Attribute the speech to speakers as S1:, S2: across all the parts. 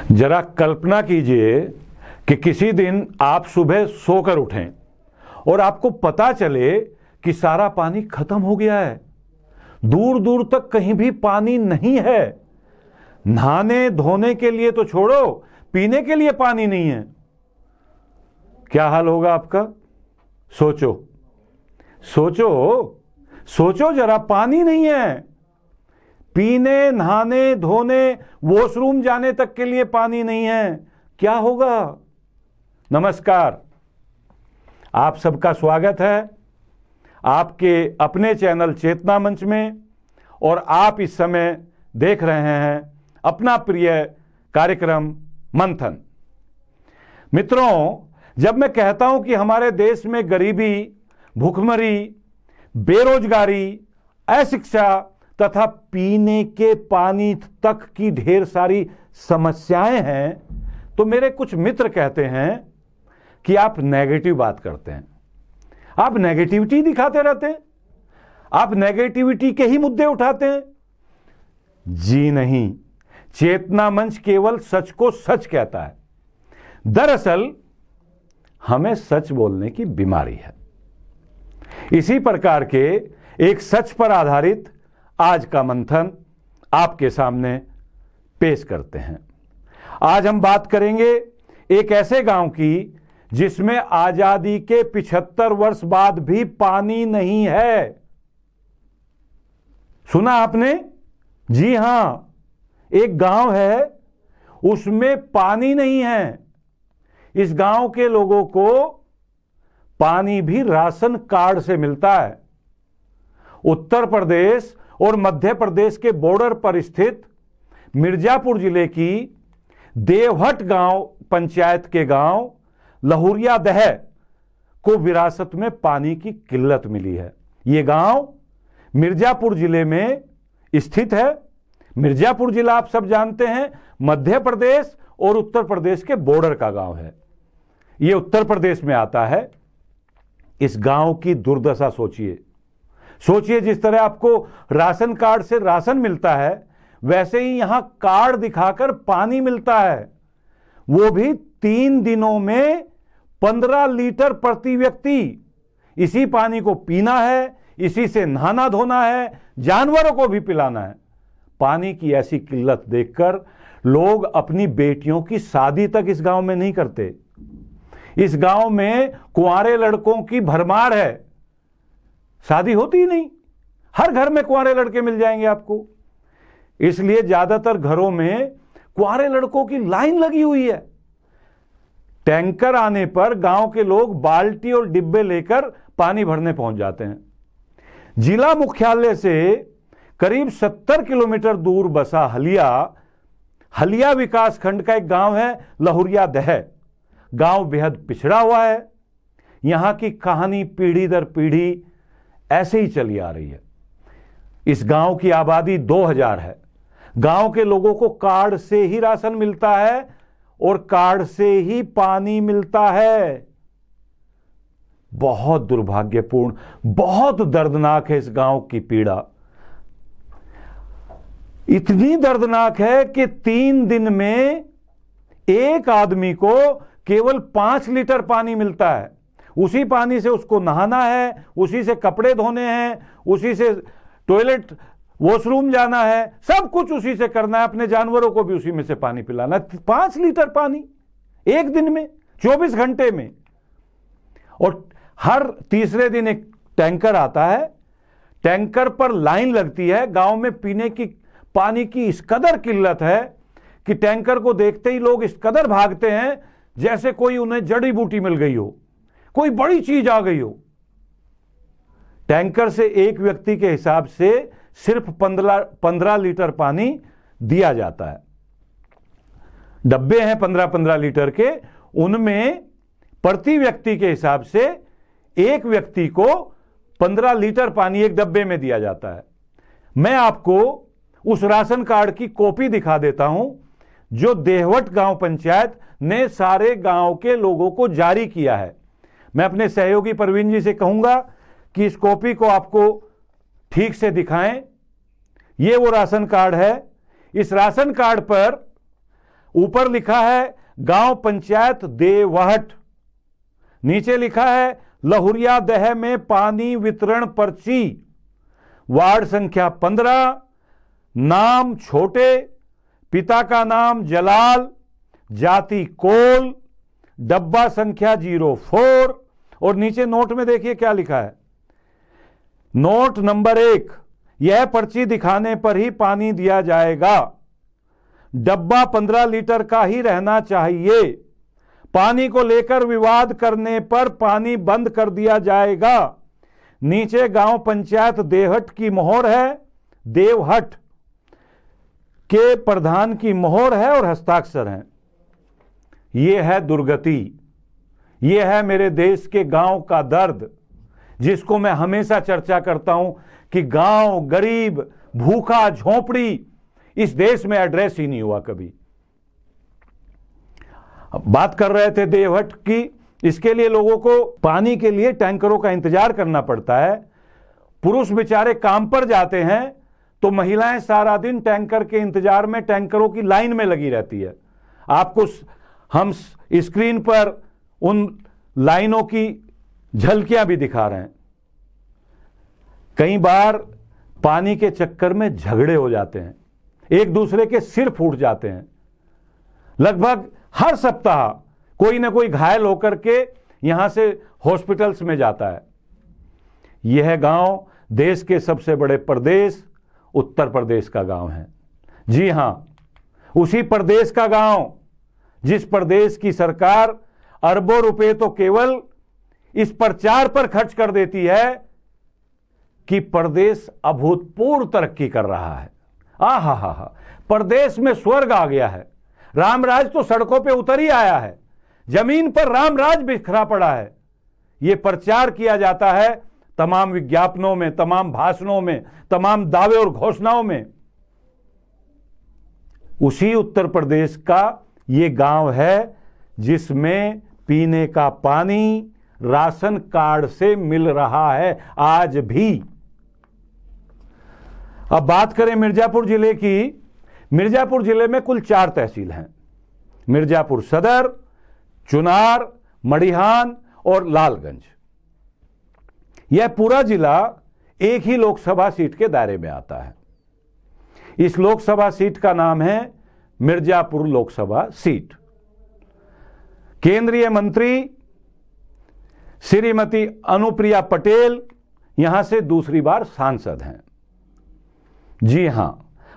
S1: जरा कल्पना कीजिए कि किसी दिन आप सुबह सोकर उठें और आपको पता चले कि सारा पानी खत्म हो गया है। दूर दूर तक कहीं भी पानी नहीं है। नहाने धोने के लिए तो छोड़ो, पीने के लिए पानी नहीं है। क्या हाल होगा आपका? सोचो सोचो सोचो जरा, पानी नहीं है। पीने, नहाने धोने, वॉशरूम जाने तक के लिए पानी नहीं है। क्या होगा? नमस्कार, आप सबका स्वागत है आपके अपने चैनल चेतना मंच में। और आप इस समय देख रहे हैं अपना प्रिय कार्यक्रम मंथन। मित्रों, जब मैं कहता हूं कि हमारे देश में गरीबी, भूखमरी, बेरोजगारी, अशिक्षा तथा पीने के पानी तक की ढेर सारी समस्याएं हैं, तो मेरे कुछ मित्र कहते हैं कि आप नेगेटिव बात करते हैं, आप नेगेटिविटी दिखाते रहते हैं, आप नेगेटिविटी के ही मुद्दे उठाते हैं। जी नहीं, चेतना मंच केवल सच को सच कहता है। दरअसल हमें सच बोलने की बीमारी है। इसी प्रकार के एक सच पर आधारित आज का मंथन आपके सामने पेश करते हैं। आज हम बात करेंगे एक ऐसे गांव की जिसमें आजादी के 75 वर्ष बाद भी पानी नहीं है। सुना आपने? जी हां, एक गांव है, उसमें पानी नहीं है। इस गांव के लोगों को पानी भी राशन कार्ड से मिलता है। उत्तर प्रदेश और मध्य प्रदेश के बॉर्डर पर स्थित मिर्जापुर जिले की देवहट गांव पंचायत के गांव लहुरिया दह को विरासत में पानी की किल्लत मिली है। यह गांव मिर्जापुर जिले में स्थित है। मिर्जापुर जिला आप सब जानते हैं, मध्य प्रदेश और उत्तर प्रदेश के बॉर्डर का गांव है। यह उत्तर प्रदेश में आता है। इस गांव की दुर्दशा सोचिए। सोचिए, जिस तरह आपको राशन कार्ड से राशन मिलता है, वैसे ही यहां कार्ड दिखाकर पानी मिलता है। वो भी 3 दिनों में 15 लीटर प्रति व्यक्ति। इसी पानी को पीना है, इसी से नहाना धोना है, जानवरों को भी पिलाना है। पानी की ऐसी किल्लत देखकर लोग अपनी बेटियों की शादी तक इस गांव में नहीं करते। इस गांव में कुंवारे लड़कों की भरमार है, शादी होती ही नहीं। हर घर में कुंवारे लड़के मिल जाएंगे आपको। इसलिए ज्यादातर घरों में कुंवारे लड़कों की लाइन लगी हुई है। टैंकर आने पर गांव के लोग बाल्टी और डिब्बे लेकर पानी भरने पहुंच जाते हैं। जिला मुख्यालय से करीब 70 किलोमीटर दूर बसा हलिया विकास खंड का एक गांव है लहुरिया दह। गांव बेहद पिछड़ा हुआ है। यहां की कहानी पीढ़ी दर पीढ़ी ऐसे ही चली आ रही है। इस गांव की आबादी 2000 है। गांव के लोगों को कार्ड से ही राशन मिलता है और कार्ड से ही पानी मिलता है। बहुत दुर्भाग्यपूर्ण, बहुत दर्दनाक है इस गांव की पीड़ा। इतनी दर्दनाक है कि 3 दिन में एक आदमी को केवल 5 लीटर पानी मिलता है। उसी पानी से उसको नहाना है, उसी से कपड़े धोने हैं, उसी से टॉयलेट वॉशरूम जाना है, सब कुछ उसी से करना है। अपने जानवरों को भी उसी में से पानी पिलाना है। 5 लीटर पानी एक दिन में, 24 घंटे में। और हर तीसरे दिन एक टैंकर आता है। टैंकर पर लाइन लगती है। गांव में पीने की पानी की इस कदर किल्लत है कि टैंकर को देखते ही लोग इस कदर भागते हैं जैसे कोई उन्हें जड़ी बूटी मिल गई हो, कोई बड़ी चीज आ गई हो। टैंकर से एक व्यक्ति के हिसाब से सिर्फ 15 लीटर पानी दिया जाता है। डब्बे हैं 15-15 लीटर के, उनमें प्रति व्यक्ति के हिसाब से एक व्यक्ति को 15 लीटर पानी एक डब्बे में दिया जाता है। मैं आपको उस राशन कार्ड की कॉपी दिखा देता हूं जो देवहट गांव पंचायत ने सारे गांव के लोगों को जारी किया है। मैं अपने सहयोगी परवीन जी से कहूंगा कि इस कॉपी को आपको ठीक से दिखाएं। ये वो राशन कार्ड है। इस राशन कार्ड पर ऊपर लिखा है गांव पंचायत देवहट, नीचे लिखा है लहुरिया दह में पानी वितरण पर्ची, वार्ड संख्या 15, नाम छोटे, पिता का नाम जलाल, जाति कोल, डब्बा संख्या 04। और नीचे नोट में देखिए क्या लिखा है, नोट नंबर 1, यह पर्ची दिखाने पर ही पानी दिया जाएगा, डब्बा 15 लीटर का ही रहना चाहिए, पानी को लेकर विवाद करने पर पानी बंद कर दिया जाएगा। नीचे गांव पंचायत देवहट की मोहर है, देवहट के प्रधान की मोहर है और हस्ताक्षर है। यह है दुर्गति, यह है मेरे देश के गांव का दर्द, जिसको मैं हमेशा चर्चा करता हूं कि गांव, गरीब, भूखा, झोपड़ी इस देश में एड्रेस ही नहीं हुआ कभी। बात कर रहे थे देवहट की, इसके लिए लोगों को पानी के लिए टैंकरों का इंतजार करना पड़ता है। पुरुष बेचारे काम पर जाते हैं तो महिलाएं सारा दिन टैंकर के इंतजार में टैंकरों की लाइन में लगी रहती है। आपको हम स्क्रीन पर उन लाइनों की झलकियां भी दिखा रहे हैं। कई बार पानी के चक्कर में झगड़े हो जाते हैं, एक दूसरे के सिर फूट जाते हैं। लगभग हर सप्ताह कोई ना कोई घायल होकर के यहां से हॉस्पिटल्स में जाता है। यह गांव देश के सबसे बड़े प्रदेश उत्तर प्रदेश का गांव है। जी हां, उसी प्रदेश का गांव जिस प्रदेश की सरकार अरबों रुपए तो केवल इस प्रचार पर खर्च कर देती है कि प्रदेश अभूतपूर्व तरक्की कर रहा है। आहा हा हा, प्रदेश में स्वर्ग आ गया है, रामराज तो सड़कों पे उतर ही आया है, जमीन पर रामराज बिखरा पड़ा है। यह प्रचार किया जाता है तमाम विज्ञापनों में, तमाम भाषणों में, तमाम दावे और घोषणाओं में। उसी उत्तर प्रदेश का यह गांव है जिसमें पीने का पानी राशन कार्ड से मिल रहा है आज भी। अब बात करें मिर्जापुर जिले की। मिर्जापुर जिले में कुल 4 तहसील हैं, मिर्जापुर सदर, चुनार, मड़िहान और लालगंज। यह पूरा जिला एक ही लोकसभा सीट के दायरे में आता है। इस लोकसभा सीट का नाम है मिर्जापुर लोकसभा सीट। केंद्रीय मंत्री श्रीमती अनुप्रिया पटेल यहां से दूसरी बार सांसद हैं। जी हां,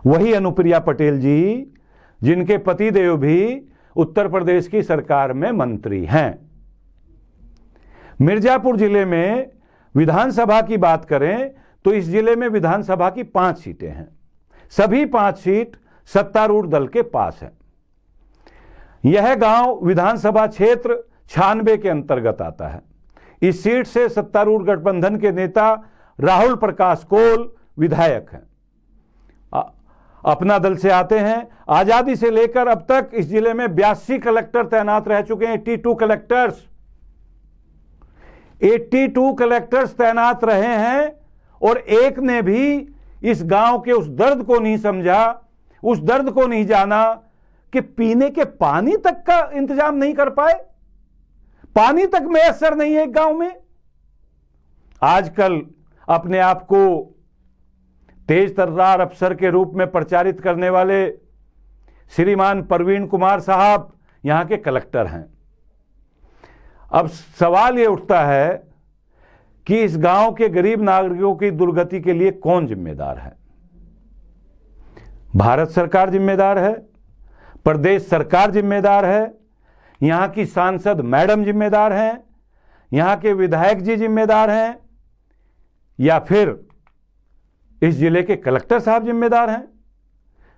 S1: वही अनुप्रिया पटेल जी जिनके पतिदेव भी उत्तर प्रदेश की सरकार में मंत्री हैं। मिर्जापुर जिले में विधानसभा की बात करें तो इस जिले में विधानसभा की 5 सीटें हैं। सभी 5 सीट सत्तारूढ़ दल के पास है। यह गांव विधानसभा क्षेत्र 96 के अंतर्गत आता है। इस सीट से सत्तारूढ़ गठबंधन के नेता राहुल प्रकाश कोल विधायक हैं, अपना दल से आते हैं। आजादी से लेकर अब तक इस जिले में 82 कलेक्टर तैनात रह चुके हैं। 82 कलेक्टर्स तैनात रहे हैं और एक ने भी इस गांव के उस दर्द को नहीं समझा, उस दर्द को नहीं जाना कि पीने के पानी तक का इंतजाम नहीं कर पाए। पानी तक मैसर नहीं है एक गांव में। आजकल अपने आप को तेज तर्रार अफसर के रूप में प्रचारित करने वाले श्रीमान प्रवीण कुमार साहब यहां के कलेक्टर हैं। अब सवाल यह उठता है कि इस गांव के गरीब नागरिकों की दुर्गति के लिए कौन जिम्मेदार है? भारत सरकार जिम्मेदार है, प्रदेश सरकार जिम्मेदार है, यहां की सांसद मैडम जिम्मेदार हैं, यहां के विधायक जी जिम्मेदार हैं, या फिर इस जिले के कलेक्टर साहब जिम्मेदार हैं?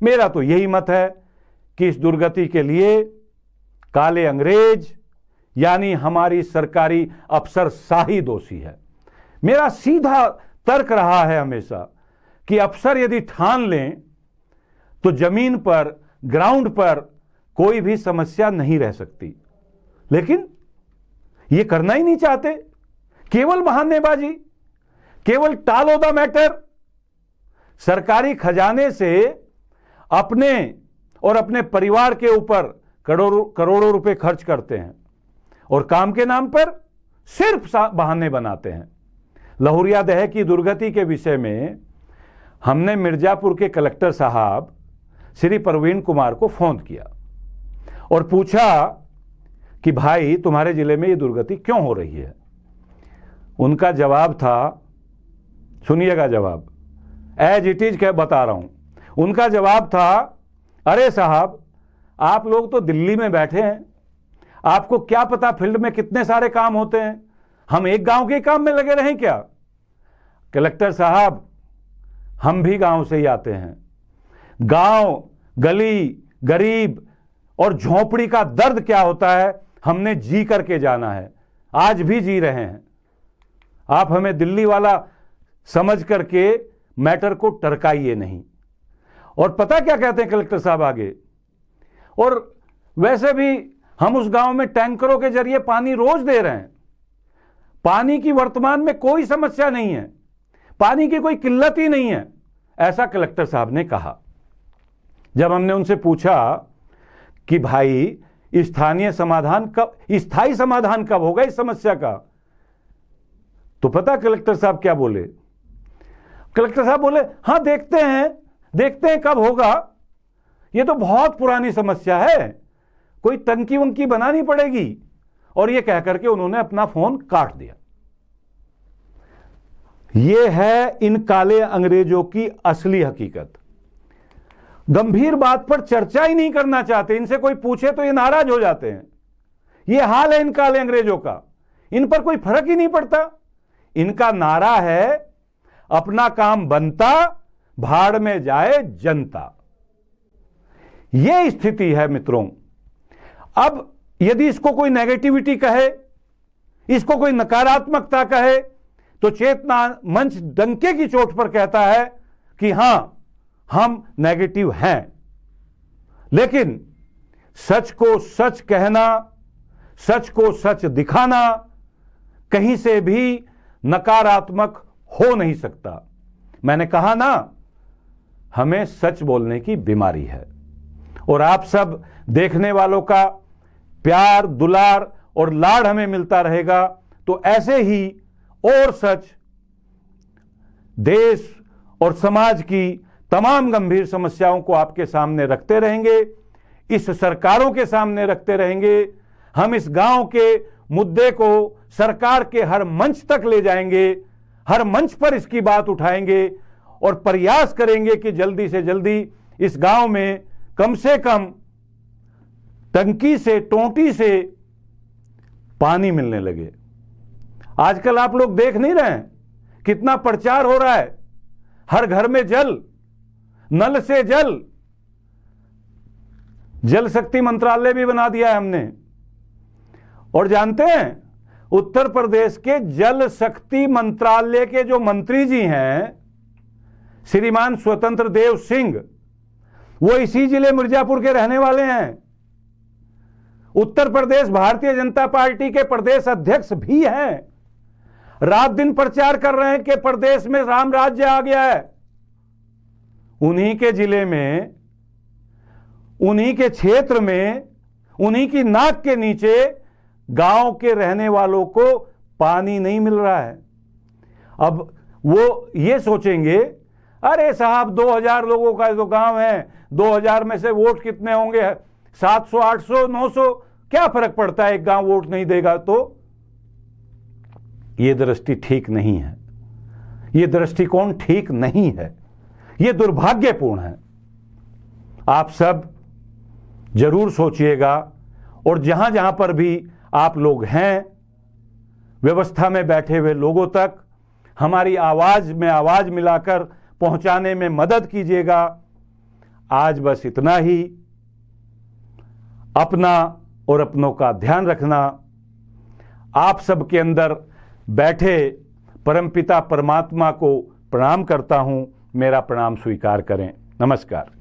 S1: मेरा तो यही मत है कि इस दुर्गति के लिए काले अंग्रेज यानी हमारी सरकारी अफसरशाही दोषी है। मेरा सीधा तर्क रहा है हमेशा कि अफसर यदि ठान लें तो जमीन पर, ग्राउंड पर कोई भी समस्या नहीं रह सकती, लेकिन ये करना ही नहीं चाहते। केवल बहानेबाजी, केवल टाल ऑफ द मैटर। सरकारी खजाने से अपने और अपने परिवार के ऊपर करोड़ों रुपए खर्च करते हैं और काम के नाम पर सिर्फ बहाने बनाते हैं। लहुरिया दह की दुर्गति के विषय में हमने मिर्जापुर के कलेक्टर साहब श्री प्रवीण कुमार को फोन किया और पूछा कि भाई तुम्हारे जिले में ये दुर्गति क्यों हो रही है। उनका जवाब था, सुनिएगा जवाब, एज इट इज बता रहा हूं। उनका जवाब था, अरे साहब आप लोग तो दिल्ली में बैठे हैं, आपको क्या पता फील्ड में कितने सारे काम होते हैं, हम एक गांव के काम में लगे रहें क्या। कलेक्टर साहब हम भी गांव से ही आते हैं। गांव, गली, गरीब और झोपड़ी का दर्द क्या होता है हमने जी करके जाना है, आज भी जी रहे हैं। आप हमें दिल्ली वाला समझ करके मैटर को टरकाइए नहीं। और पता क्या कहते हैं कलेक्टर साहब आगे, और वैसे भी हम उस गांव में टैंकरों के जरिए पानी रोज दे रहे हैं, पानी की वर्तमान में कोई समस्या नहीं है, पानी की कोई किल्लत ही नहीं है, ऐसा कलेक्टर साहब ने कहा। जब हमने उनसे पूछा कि भाई स्थानीय समाधान कब, स्थायी समाधान कब होगा इस समस्या का, तो पता कलेक्टर साहब क्या बोले। कलेक्टर साहब बोले, हां देखते हैं कब होगा, ये तो बहुत पुरानी समस्या है, कोई टंकी वंकी बनानी पड़ेगी। और ये कहकर के उन्होंने अपना फोन काट दिया। ये है इन काले अंग्रेजों की असली हकीकत। गंभीर बात पर चर्चा ही नहीं करना चाहते, इनसे कोई पूछे तो ये नाराज हो जाते हैं। ये हाल है इन काले अंग्रेजों का, इन पर कोई फर्क ही नहीं पड़ता। इनका नारा है, अपना काम बनता भाड़ में जाए जनता। यह स्थिति है मित्रों। अब यदि इसको कोई नेगेटिविटी कहे, इसको कोई नकारात्मकता कहे, तो चेतना मंच डंके की चोट पर कहता है कि हां हम नेगेटिव हैं। लेकिन सच को सच कहना, सच को सच दिखाना कहीं से भी नकारात्मक हो नहीं सकता। मैंने कहा ना, हमें सच बोलने की बीमारी है। और आप सब देखने वालों का प्यार, दुलार और लाड़ हमें मिलता रहेगा तो ऐसे ही और सच देश और समाज की तमाम गंभीर समस्याओं को आपके सामने रखते रहेंगे, इस सरकारों के सामने रखते रहेंगे। हम इस गांव के मुद्दे को सरकार के हर मंच तक ले जाएंगे, हर मंच पर इसकी बात उठाएंगे और प्रयास करेंगे कि जल्दी से जल्दी इस गांव में कम से कम टंकी से, टोंटी से पानी मिलने लगे। आजकल आप लोग देख नहीं रहे हैं कितना प्रचार हो रहा है, हर घर में जल, नल से जल। जल शक्ति मंत्रालय भी बना दिया है हमने। और जानते हैं उत्तर प्रदेश के जल शक्ति मंत्रालय के जो मंत्री जी हैं श्रीमान स्वतंत्र देव सिंह, वो इसी जिले मिर्जापुर के रहने वाले हैं। उत्तर प्रदेश भारतीय जनता पार्टी के प्रदेश अध्यक्ष भी हैं। रात दिन प्रचार कर रहे हैं कि प्रदेश में राम राज्य आ गया है। उन्हीं के जिले में, उन्हीं के क्षेत्र में, उन्हीं की नाक के नीचे गांव के रहने वालों को पानी नहीं मिल रहा है। अब वो ये सोचेंगे, अरे साहब 2000 लोगों का जो गांव है, 2000 में से वोट कितने होंगे, 700, 800, 900, क्या फर्क पड़ता है, एक गांव वोट नहीं देगा तो। ये दृष्टि ठीक नहीं है, ये दृष्टिकोण ठीक नहीं है, ये दुर्भाग्यपूर्ण है। आप सब जरूर सोचिएगा। और जहां जहां पर भी आप लोग हैं, व्यवस्था में बैठे हुए लोगों तक हमारी आवाज में आवाज मिलाकर पहुंचाने में मदद कीजिएगा। आज बस इतना ही। अपना और अपनों का ध्यान रखना। आप सबके अंदर बैठे परमपिता परमात्मा को प्रणाम करता हूं। मेरा प्रणाम स्वीकार करें। नमस्कार।